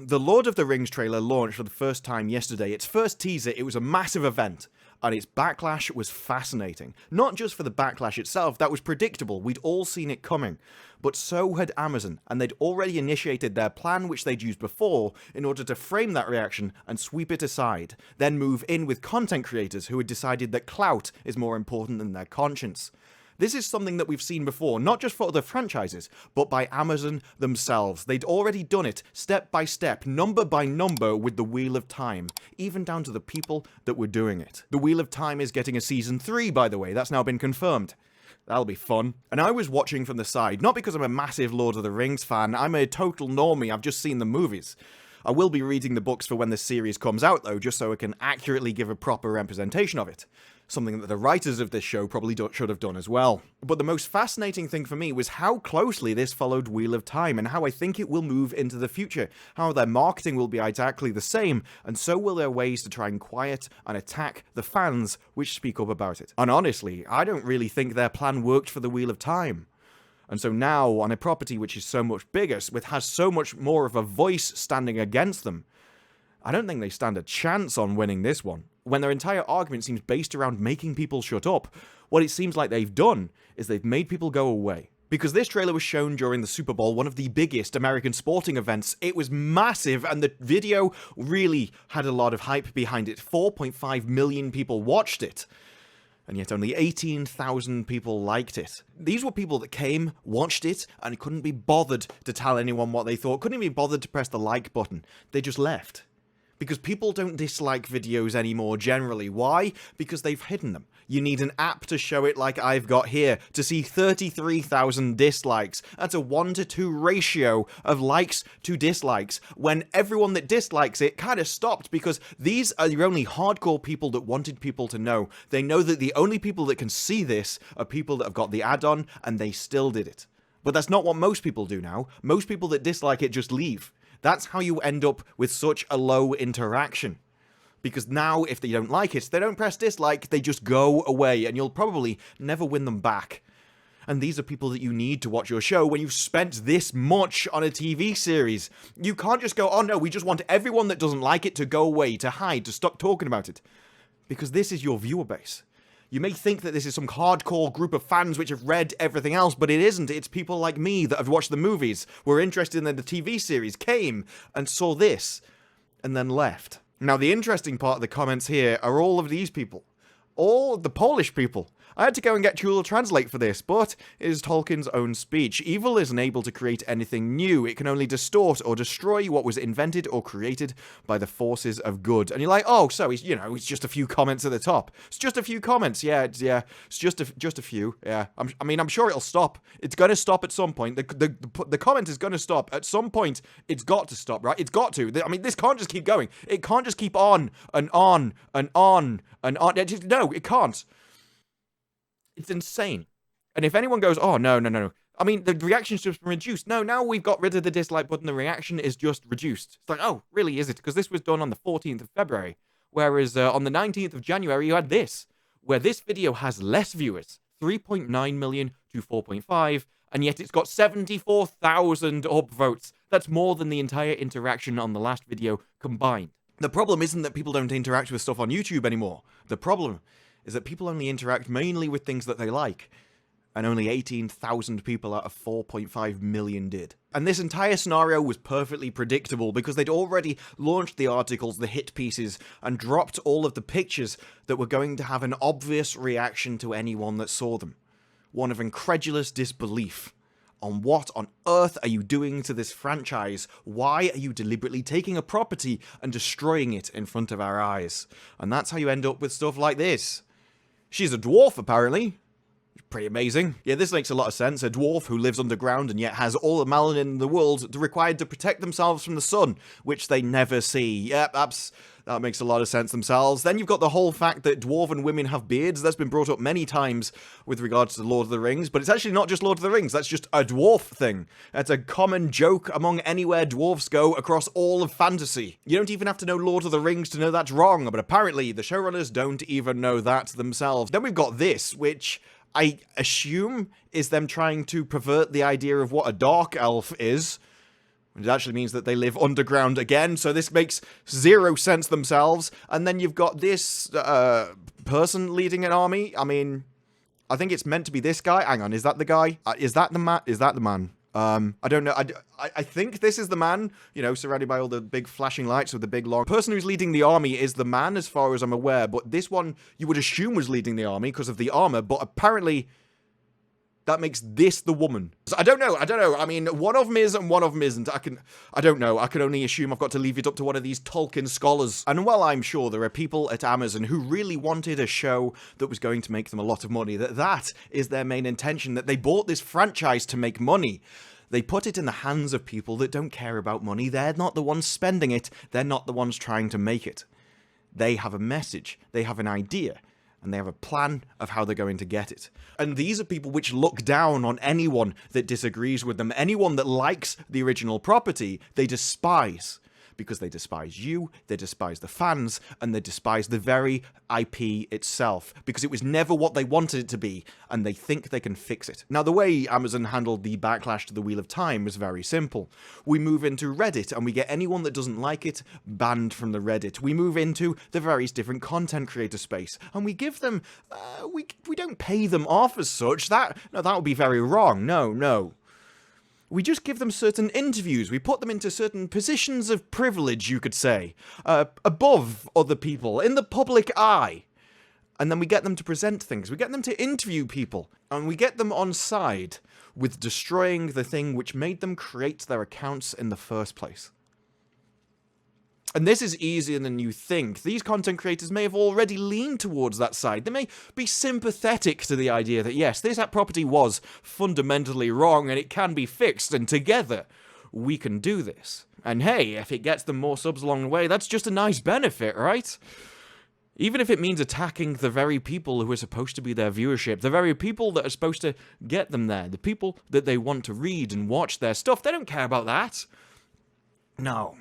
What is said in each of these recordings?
The Lord of the Rings trailer launched for the first time yesterday. Its first teaser, it was a massive event, and its backlash was fascinating. Not just for the backlash itself, that was predictable, we'd all seen it coming, but so had Amazon, and they'd already initiated their plan which they'd used before in order to frame that reaction and sweep it aside, then move in with content creators who had decided that clout is more important than their conscience. This is something that we've seen before, not just for other franchises, but by Amazon themselves. They'd already done it, step by step, number by number, with the Wheel of Time, even down to the people that were doing it. The Wheel of Time is getting a Season 3, by the way, that's now been confirmed. That'll be fun. And I was watching from the side, not because I'm a massive Lord of the Rings fan, I'm a total normie, I've just seen the movies. I will be reading the books for when the series comes out, though, just so I can accurately give a proper representation of it. Something that the writers of this show probably should have done as well. But the most fascinating thing for me was how closely this followed Wheel of Time, and how I think it will move into the future. How their marketing will be exactly the same, and so will their ways to try and quiet and attack the fans which speak up about it. And honestly, I don't really think their plan worked for the Wheel of Time. And so now, on a property which is so much bigger, has so much more of a voice standing against them, I don't think they stand a chance on winning this one. When their entire argument seems based around making people shut up, what it seems like they've done is they've made people go away. Because this trailer was shown during the Super Bowl, one of the biggest American sporting events. It was massive, and the video really had a lot of hype behind it. 4.5 million people watched it, and yet only 18,000 people liked it. These were people that came, watched it, and couldn't be bothered to tell anyone what they thought, couldn't be bothered to press the like button. They just left. Because people don't dislike videos anymore generally. Why? Because they've hidden them. You need an app to show it like I've got here to see 33,000 dislikes. That's a 1-to-2 ratio of likes to dislikes, when everyone that dislikes it kind of stopped, because these are the only hardcore people that wanted people to know. They know that the only people that can see this are people that have got the add-on, and they still did it. But that's not what most people do now. Most people that dislike it just leave. That's how you end up with such a low interaction. Because now, if they don't like it, they don't press dislike, they just go away, and you'll probably never win them back. And these are people that you need to watch your show when you've spent this much on a TV series. You can't just go, oh no, we just want everyone that doesn't like it to go away, to hide, to stop talking about it. Because this is your viewer base. You may think that this is some hardcore group of fans which have read everything else, but it isn't. It's people like me that have watched the movies, were interested in the TV series, came and saw this, and then left. Now, the interesting part of the comments here are all of these people. All of the Polish people. I had to go and get Google Translate for this, but it is Tolkien's own speech. Evil isn't able to create anything new. It can only distort or destroy what was invented or created by the forces of good. And you're like, oh, so it's, it's just a few comments at the top. It's just a few comments. Yeah, it's just a few. Yeah, I'm sure it'll stop. It's going to stop at some point. The comment is going to stop at some point. It's got to stop, right? It's got to. This can't just keep going. It can't just keep on and on and on and on. No, it can't. It's insane. And if anyone goes, oh, no. The reaction's just been reduced. No, now we've got rid of the dislike button, the reaction is just reduced. It's like, oh, really, is it? Because this was done on the 14th of February. Whereas on the 19th of January, you had this, where this video has less viewers, 3.9 million to 4.5, and yet it's got 74,000 upvotes. That's more than the entire interaction on the last video combined. The problem isn't that people don't interact with stuff on YouTube anymore. The problem is that people only interact mainly with things that they like, and only 18,000 people out of 4.5 million did. And this entire scenario was perfectly predictable because they'd already launched the articles, the hit pieces, and dropped all of the pictures that were going to have an obvious reaction to anyone that saw them. One of incredulous disbelief. On what on earth are you doing to this franchise? Why are you deliberately taking a property and destroying it in front of our eyes? And that's how you end up with stuff like this. She's a dwarf, apparently. Pretty amazing. Yeah, this makes a lot of sense. A dwarf who lives underground and yet has all the melanin in the world required to protect themselves from the sun, which they never see. Yep, that makes a lot of sense themselves. Then you've got the whole fact that dwarven women have beards. That's been brought up many times with regards to Lord of the Rings, but it's actually not just Lord of the Rings. That's just a dwarf thing. That's a common joke among anywhere dwarves go across all of fantasy. You don't even have to know Lord of the Rings to know that's wrong, but apparently the showrunners don't even know that themselves. Then we've got this, which I assume is them trying to pervert the idea of what a dark elf is, It actually means that they live underground again, so this makes zero sense themselves. And then you've got this person leading an army. I mean, I think it's meant to be this guy. Hang on, is that the guy? Is that the man? Is that the man? I don't know. I think this is the man, you know, surrounded by all the big flashing lights with the big long... person who's leading the army is the man, as far as I'm aware, but this one you would assume was leading the army because of the armor, but apparently... that makes this the woman. So I don't know. I mean, one of them is and one of them isn't. I don't know. I can only assume I've got to leave it up to one of these Tolkien scholars. And while I'm sure there are people at Amazon who really wanted a show that was going to make them a lot of money, that is their main intention, that they bought this franchise to make money. They put it in the hands of people that don't care about money. They're not the ones spending it. They're not the ones trying to make it. They have a message. They have an idea. And they have a plan of how they're going to get it. And these are people which look down on anyone that disagrees with them. Anyone that likes the original property, they despise. Because they despise you, they despise the fans, and they despise the very IP itself. Because it was never what they wanted it to be, and they think they can fix it. Now, the way Amazon handled the backlash to the Wheel of Time was very simple. We move into Reddit, and we get anyone that doesn't like it banned from the Reddit. We move into the various different content creator space, and we give them... we don't pay them off as such. That would be very wrong. No. We just give them certain interviews. We put them into certain positions of privilege, you could say, above other people, in the public eye. And then we get them to present things. We get them to interview people. And we get them on side with destroying the thing which made them create their accounts in the first place. And this is easier than you think. These content creators may have already leaned towards that side. They may be sympathetic to the idea that, yes, this property was fundamentally wrong and it can be fixed, and together we can do this. And hey, if it gets them more subs along the way, that's just a nice benefit, right? Even if it means attacking the very people who are supposed to be their viewership, the very people that are supposed to get them there, the people that they want to read and watch their stuff, they don't care about that. No.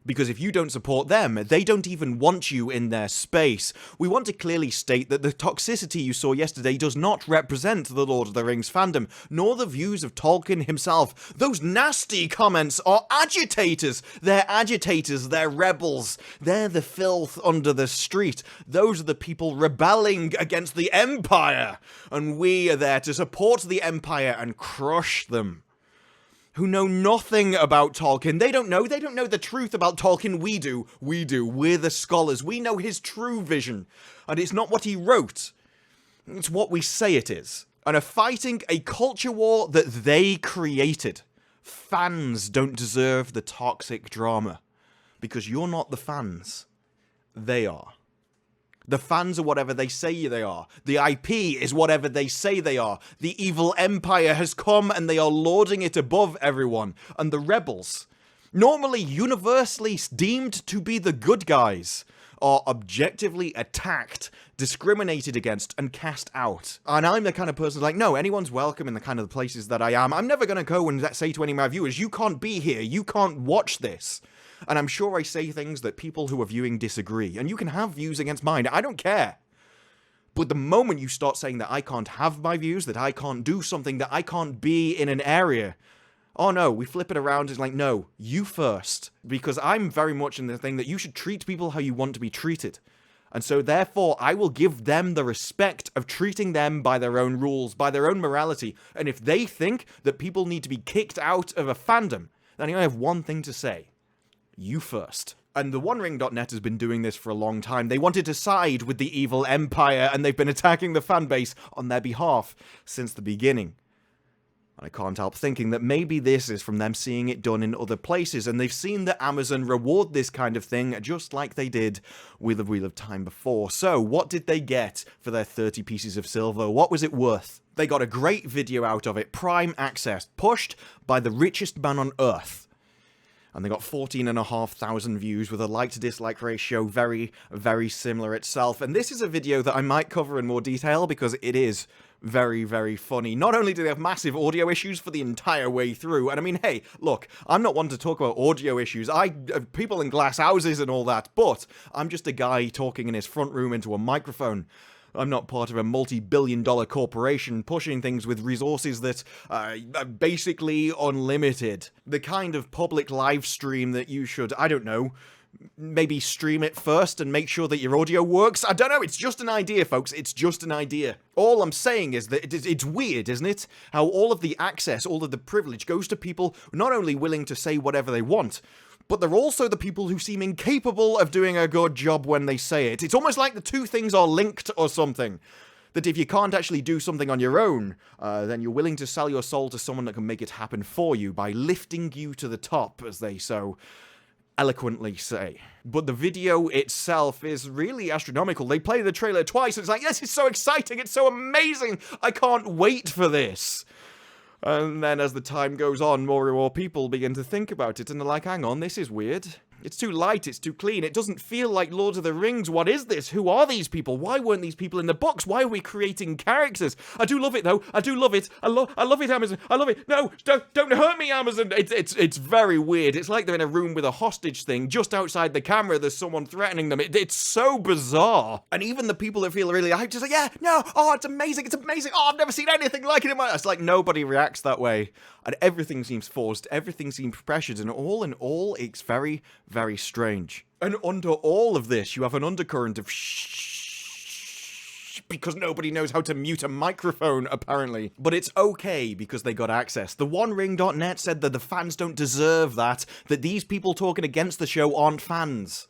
Because if you don't support them, they don't even want you in their space. We want to clearly state that the toxicity you saw yesterday does not represent the Lord of the Rings fandom, nor the views of Tolkien himself. Those nasty comments are agitators. They're agitators, they're rebels. They're the filth under the street. Those are the people rebelling against the Empire. And we are there to support the Empire and crush them. Who know nothing about Tolkien. They don't know the truth about Tolkien. We do. We're the scholars. We know his true vision. And it's not what he wrote. It's what we say it is. And are fighting a culture war that they created. Fans don't deserve the toxic drama. Because you're not the fans. They are. The fans are whatever they say they are. The IP is whatever they say they are. The evil empire has come and they are lording it above everyone. And the rebels, normally universally deemed to be the good guys, are objectively attacked, discriminated against, and cast out. And I'm the kind of person like, no, anyone's welcome in the kind of places that I am. I'm never going to go and say to any of my viewers, you can't be here, you can't watch this. And I'm sure I say things that people who are viewing disagree. And you can have views against mine. I don't care. But the moment you start saying that I can't have my views, that I can't do something, that I can't be in an area, oh no, we flip it around. It's like, no, you first. Because I'm very much in the thing that you should treat people how you want to be treated. And so therefore, I will give them the respect of treating them by their own rules, by their own morality. And if they think that people need to be kicked out of a fandom, then I only have one thing to say. You first. And the OneRing.net has been doing this for a long time. They wanted to side with the evil empire, and they've been attacking the fanbase on their behalf since the beginning. And I can't help thinking that maybe this is from them seeing it done in other places, and they've seen that Amazon reward this kind of thing just like they did with the Wheel of Time before. So, what did they get for their 30 pieces of silver? What was it worth? They got a great video out of it, Prime Access, pushed by the richest man on Earth. And they got 14,500 views with a like-to-dislike ratio very, very similar itself. And this is a video that I might cover in more detail because it is very, very funny. Not only do they have massive audio issues for the entire way through, and I mean, hey, look, I'm not one to talk about audio issues. People in glass houses and all that, but I'm just a guy talking in his front room into a microphone. I'm not part of a multi-billion-dollar corporation pushing things with resources that are basically unlimited. The kind of public live stream that you should, I don't know, maybe stream it first and make sure that your audio works. I don't know, it's just an idea, folks. It's just an idea. All I'm saying is that it's weird, isn't it? How all of the access, all of the privilege goes to people not only willing to say whatever they want, but they're also the people who seem incapable of doing a good job when they say it. It's almost like the two things are linked or something. That if you can't actually do something on your own, then you're willing to sell your soul to someone that can make it happen for you by lifting you to the top, as they so eloquently say. But the video itself is really astronomical. They play the trailer twice, and it's like, yes, it's so exciting, it's so amazing, I can't wait for this. And then as the time goes on, more and more people begin to think about it, and they're like, hang on, this is weird. It's too light, it's too clean, it doesn't feel like Lord of the Rings. What is this? Who are these people? Why weren't these people in the books? Why are we creating characters? I do love it, though. I do love it. I love it, Amazon. I love it. No, don't hurt me, Amazon. It's very weird. It's like they're in a room with a hostage thing. Just outside the camera, there's someone threatening them. It's so bizarre. And even the people that feel really hyped, just like, yeah, no, oh, it's amazing. Oh, I've never seen anything like it in my life. It's like nobody reacts that way. And everything seems forced. Everything seems pressured. And all in all, it's very, very strange. And under all of this, you have an undercurrent of shh, because nobody knows how to mute a microphone, apparently. But it's okay, because they got access. The OneRing.net said that the fans don't deserve that these people talking against the show aren't fans.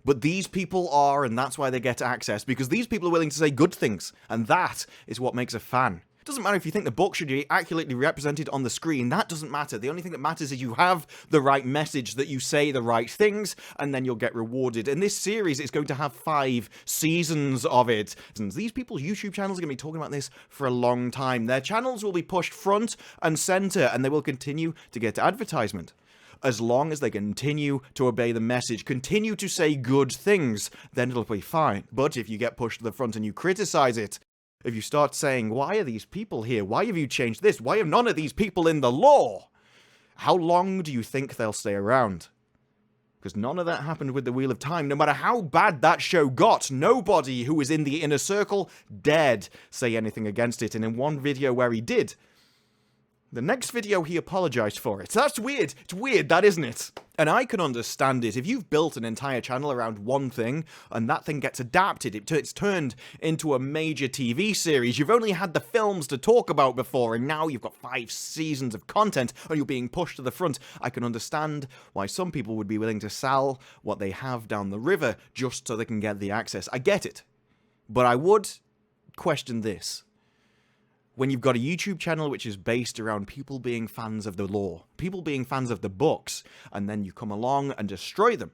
But these people are, and that's why they get access, because these people are willing to say good things. And that is what makes a fan. Doesn't matter if you think the book should be accurately represented on the screen. That doesn't matter. The only thing that matters is you have the right message, that you say the right things, and then you'll get rewarded. And this series is going to have 5 seasons of it. And these people's YouTube channels are going to be talking about this for a long time. Their channels will be pushed front and center, and they will continue to get advertisement. As long as they continue to obey the message, continue to say good things, then it'll be fine. But if you get pushed to the front and you criticize it, if you start saying, why are these people here? Why have you changed this? Why have none of these people in the law? How long do you think they'll stay around? Because none of that happened with the Wheel of Time. No matter how bad that show got, nobody who was in the inner circle dared say anything against it. And in one video where he did, the next video he apologized for it. That's weird. It's weird, that isn't it? And I can understand it. If you've built an entire channel around one thing, and that thing gets adapted, it's turned into a major TV series, you've only had the films to talk about before, and now you've got 5 seasons of content, and you're being pushed to the front. I can understand why some people would be willing to sell what they have down the river just so they can get the access. I get it. But I would question this. When you've got a YouTube channel which is based around people being fans of the lore, people being fans of the books, and then you come along and destroy them,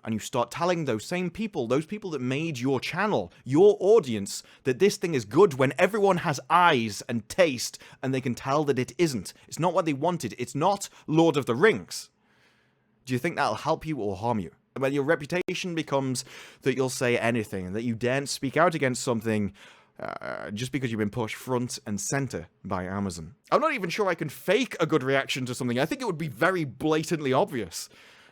and you start telling those same people, those people that made your channel, your audience, that this thing is good when everyone has eyes and taste, and they can tell that it isn't. It's not what they wanted. It's not Lord of the Rings. Do you think that'll help you or harm you? When your reputation becomes that you'll say anything, that you daren't speak out against something, just because you've been pushed front and center by Amazon. I'm not even sure I can fake a good reaction to something. I think it would be very blatantly obvious.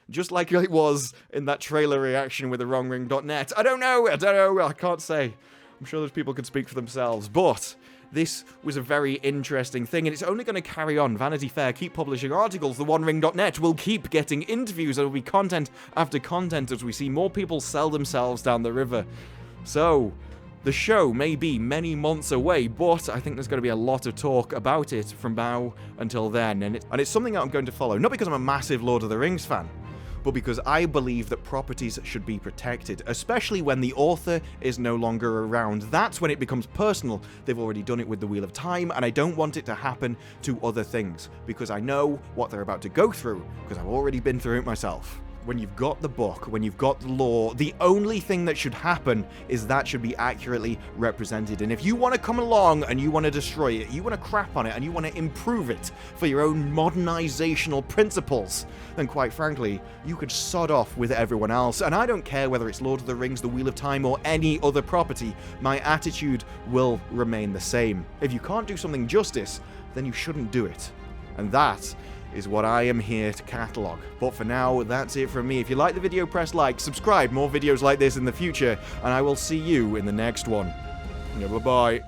Just like it was in that trailer reaction with the wrongring.net. I don't know, I can't say. I'm sure those people could speak for themselves, but this was a very interesting thing, and it's only going to carry on. Vanity Fair keep publishing articles, the OneRing.net will keep getting interviews, there will be content after content as we see more people sell themselves down the river. So the show may be many months away, but I think there's going to be a lot of talk about it from now until then, and it's something that I'm going to follow, not because I'm a massive Lord of the Rings fan, but because I believe that properties should be protected, especially when the author is no longer around. That's when it becomes personal. They've already done it with the Wheel of Time, and I don't want it to happen to other things, because I know what they're about to go through, because I've already been through it myself. When you've got the book, when you've got the lore, the only thing that should happen is that should be accurately represented. And if you want to come along and you want to destroy it, you want to crap on it, and you want to improve it for your own modernizational principles, then quite frankly, you could sod off with everyone else. And I don't care whether it's Lord of the Rings, the Wheel of Time, or any other property, my attitude will remain the same. If you can't do something justice, then you shouldn't do it. And that is what I am here to catalog. But for now, that's it from me. If you like the video, press like, subscribe, more videos like this in the future, and I will see you in the next one. Yeah, bye-bye.